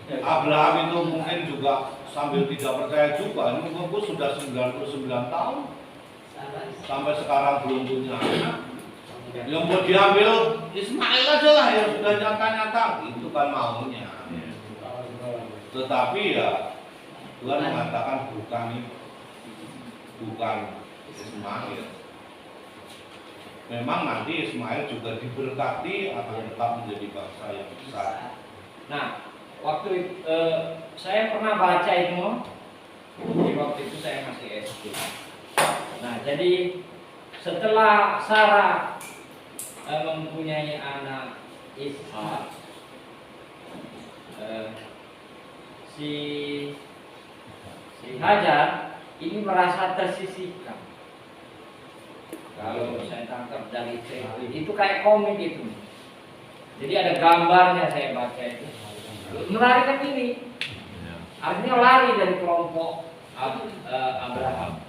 Abraham itu mungkin juga sambil tidak percaya juga. Ini umurku sudah 99 tahun. Sampai sekarang belum punya anak. Yang mau diambil Ismail aja lah yang sudah nyata-nyata. Itu kan maunya. Tetapi ya Tuhan mengatakan bukan Ismail. Memang nanti Ismail juga diberkati akan tetap menjadi bangsa yang besar. Nah, waktu saya pernah baca itu, waktu itu saya masih SD. Nah, jadi setelah Sarah mempunyai anak Ishak, si Hajar ini merasa tersisihkan. Kalau saya tangkap dari itu kayak komik itu. Jadi ada gambarnya saya baca itu. Melarikan diri. Artinya lari dari kelompok Abraham.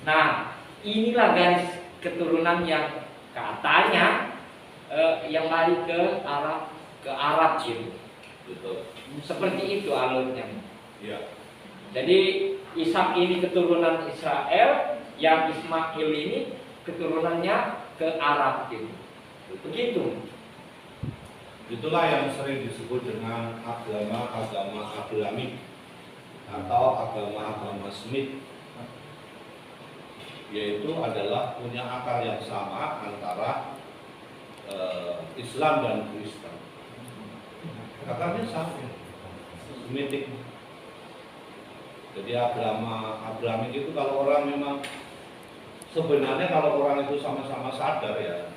Nah, inilah garis keturunan yang katanya yang lari ke Arab gitu. Seperti itu alurnya. Ya. Jadi Ishak ini keturunan Israel, yang Ismail ini keturunannya ke Arab gitu. Begitu. Itulah yang sering disebut dengan agama Abramik atau agama Semit, yaitu adalah punya akar yang sama antara Islam dan Kristen. Akarnya sama, Semitik. Jadi agama Abramik itu kalau orang memang sebenarnya kalau orang itu sama-sama sadar ya,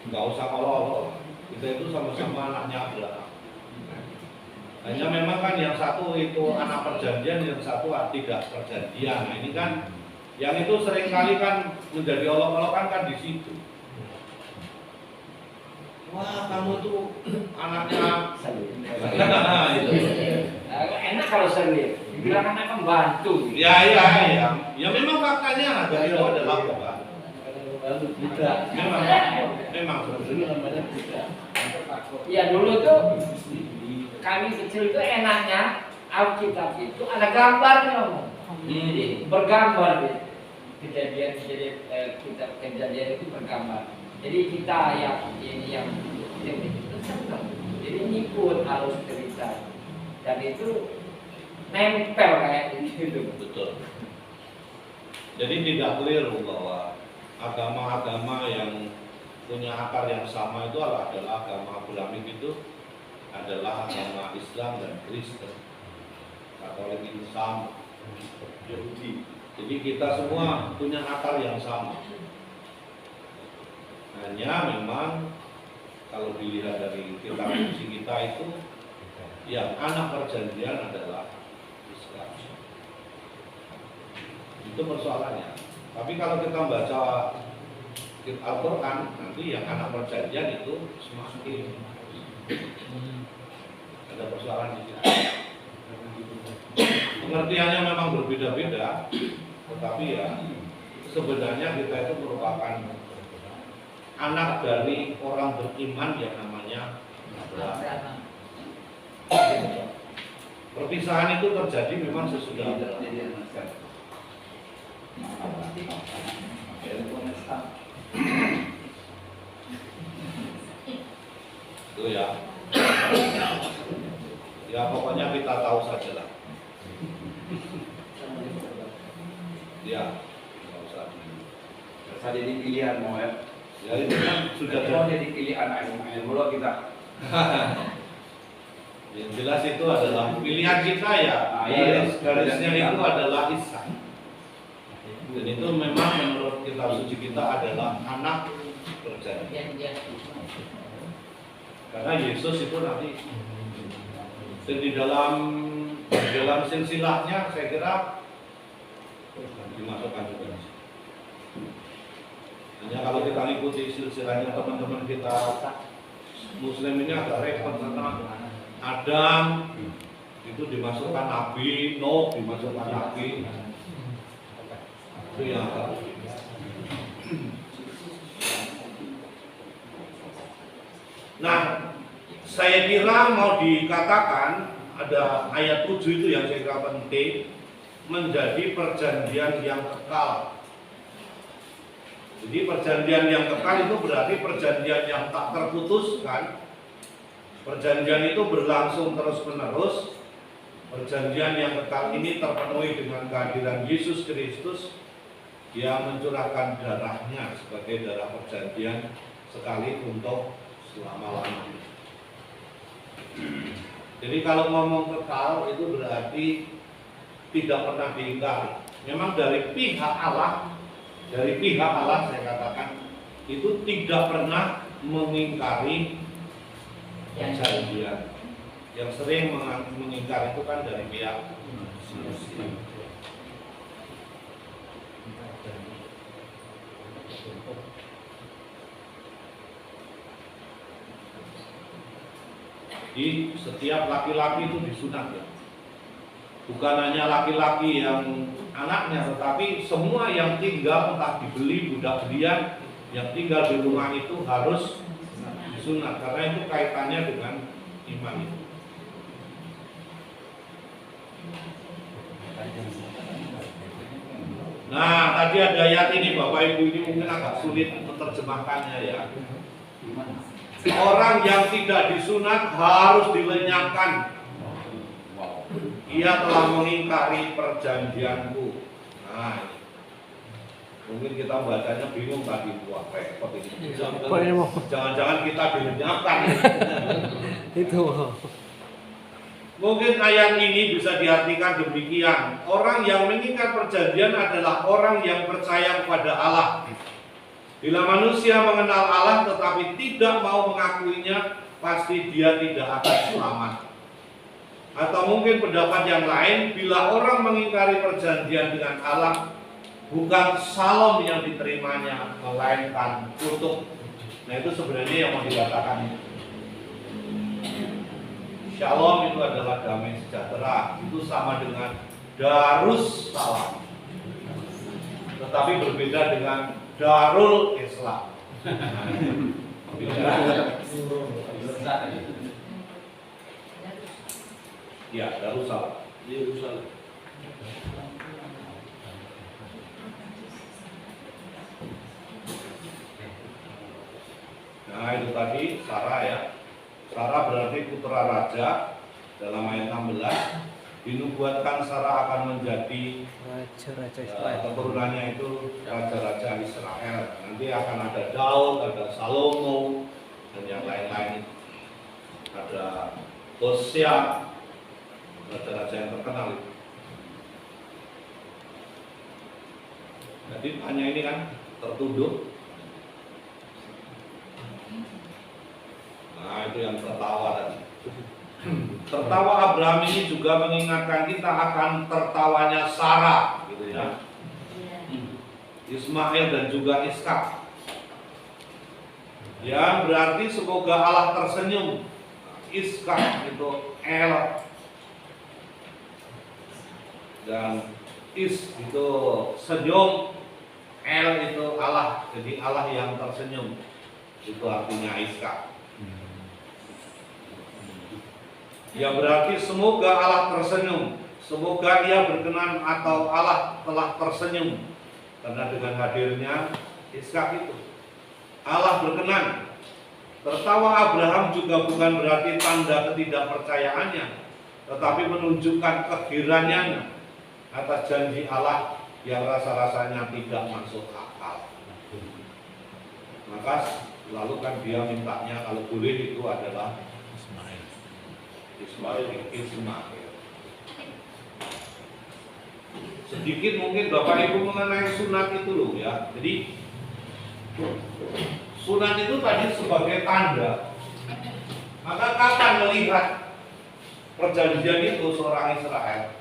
nggak usah kalau kita itu sama-sama anaknya Abraham. Hanya memang kan yang satu itu anak perjanjian, yang satu tidak perjanjian. Nah ini kan yang itu seringkali kan menjadi olok-olokan kan di situ. Wah kamu tuh anaknya enak kalau selir. Dibilang anak pembantu. Ya. Ya memang faktanya dari itu adalah pembantu. Memang namanya tidak. Ya dulu tuh kami kecil itu enaknya Alkitab itu ada gambarnya, jadi bergambar deh. Kitab kejadian itu bergambar. Jadi kita yang itu senang. Jadi ngikut arus cerita dan itu nempel kayak gitu. Betul. Jadi tidak keliru bahwa agama-agama yang punya akar yang sama itu adalah agama Abramik itu adalah agama Islam dan Kristen. Katolik itu sama, Yahudi. Jadi kita semua punya akar yang sama. Hanya memang kalau dilihat dari kitab suci kita itu yang anak perjanjian adalah Islam. Itu persoalannya. Tapi kalau kita baca Al-Quran, nanti yang anak perjanjian itu semakin ada persoalan di sini. Pengertiannya memang berbeda-beda, tetapi ya sebenarnya kita itu merupakan anak dari orang beriman yang namanya Abraham. Perpisahan itu terjadi memang sesudah itu ya. Ya pokoknya kita tahu saja lah. Ya, nggak usah. Saya jadi pilihan mau ya. Ya itu kan sudah Mau jadi pilihan ayo mulu kita. Yang jelas itu adalah pilihan kita ya. Garisnya itu adalah Ishak. Dan itu memang menurut kitab suci kita adalah anak perjanjian. Karena Yesus itu nanti di dalam silsilahnya saya kira dimasukkan juga. Hanya kalau kita ikuti silsilahnya teman-teman kita Muslim ini agak repot karena Adam itu dimasukkan Nabi, Nuh dimasukkan Nabi. Itu yang agak. Nah, saya kira mau dikatakan ada ayat 7 itu yang saya kira penting, menjadi perjanjian yang kekal. Jadi perjanjian yang kekal itu berarti perjanjian yang tak terputuskan. Perjanjian itu berlangsung terus-menerus. Perjanjian yang kekal ini terpenuhi dengan kehadiran Yesus Kristus yang mencurahkan darahnya sebagai darah perjanjian sekali untuk selama-lamanya. Jadi kalau ngomong kekal itu berarti tidak pernah diingkari. Memang dari pihak Allah saya katakan itu tidak pernah mengingkari perjanjian. Yang sering mengingkari itu kan dari pihak manusia. Jadi setiap laki-laki itu disunat ya. Bukan hanya laki-laki yang anaknya, tetapi semua yang tinggal entah dibeli budak belian yang tinggal di rumah itu harus disunat karena itu kaitannya dengan iman itu. Nah, tadi ada ayat ini Bapak Ibu, ini mungkin agak sulit menerjemahkannya ya. Orang yang tidak disunat harus dilenyapkan. Ia telah mengingkari perjanjianku. Nah, mungkin kita bacanya bingung tadi, wah repot ini. Jangan-jangan kita dilenyapkan. Itu. Mungkin ayat ini bisa diartikan demikian. Orang yang mengikat perjanjian adalah orang yang percaya kepada Allah. Bila manusia mengenal Allah tetapi tidak mau mengakuinya, pasti dia tidak akan selamat. Atau mungkin pendapat yang lain, bila orang mengingkari perjanjian dengan Allah, bukan salom yang diterimanya, melainkan kutuk. Nah itu sebenarnya yang mau dikatakan. Shalom itu adalah damai sejahtera. Itu sama dengan Darus Salam. Tetapi berbeda dengan Darul Islam. Ya, Darussalam. Yerusalem. Nah, itu tadi Sarah ya. Sarah berarti putra raja dalam ayat 16. Dinubuatkan Sarah akan menjadi keturunannya itu raja-raja Israel. Nanti akan ada Daud, ada Salomo, dan yang lain-lain. Ada Hosea, raja-raja yang terkenal itu. Jadi hanya ini kan tertuduh. Nah itu yang tertawa tadi. Tertawa Abraham ini juga mengingatkan kita akan tertawanya Sarah, gitu ya. Ismail dan juga Ishak. Ya berarti semoga Allah tersenyum. Ishak itu El dan Is itu senyum, El itu Allah. Jadi Allah yang tersenyum. Itu artinya Ishak. Ya berarti semoga Allah tersenyum. Semoga ia berkenan atau Allah telah tersenyum. Karena dengan hadirnya Ishak itu Allah berkenan. Tertawa Abraham juga bukan berarti tanda ketidakpercayaannya, tetapi menunjukkan keheranannya atas janji Allah yang rasa-rasanya tidak masuk akal. Maka lalu kan dia mintanya kalau boleh itu adalah Ismail. Sedikit mungkin Bapak Ibu mengenai sunat itu loh ya. Jadi sunat itu tadi sebagai tanda. Maka kapan melihat perjanjian itu seorang Israel?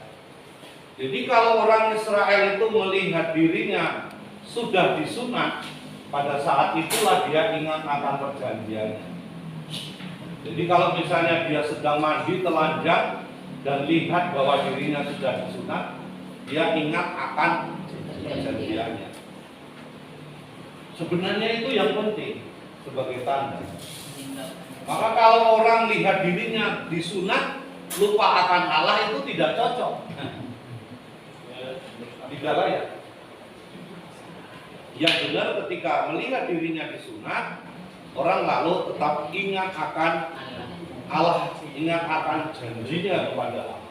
Jadi kalau orang Israel itu melihat dirinya sudah disunat, pada saat itulah dia ingat akan perjanjiannya. Jadi kalau misalnya dia sedang mandi telanjang dan lihat bahwa dirinya sudah disunat, dia ingat akan perjanjiannya. Sebenarnya itu yang penting sebagai tanda. Maka kalau orang lihat dirinya disunat, lupa akan Allah itu tidak cocok. Tidak layak. Yang benar ketika melihat dirinya disunat, orang lalu tetap ingat akan Allah, ingat akan janjinya kepada Allah.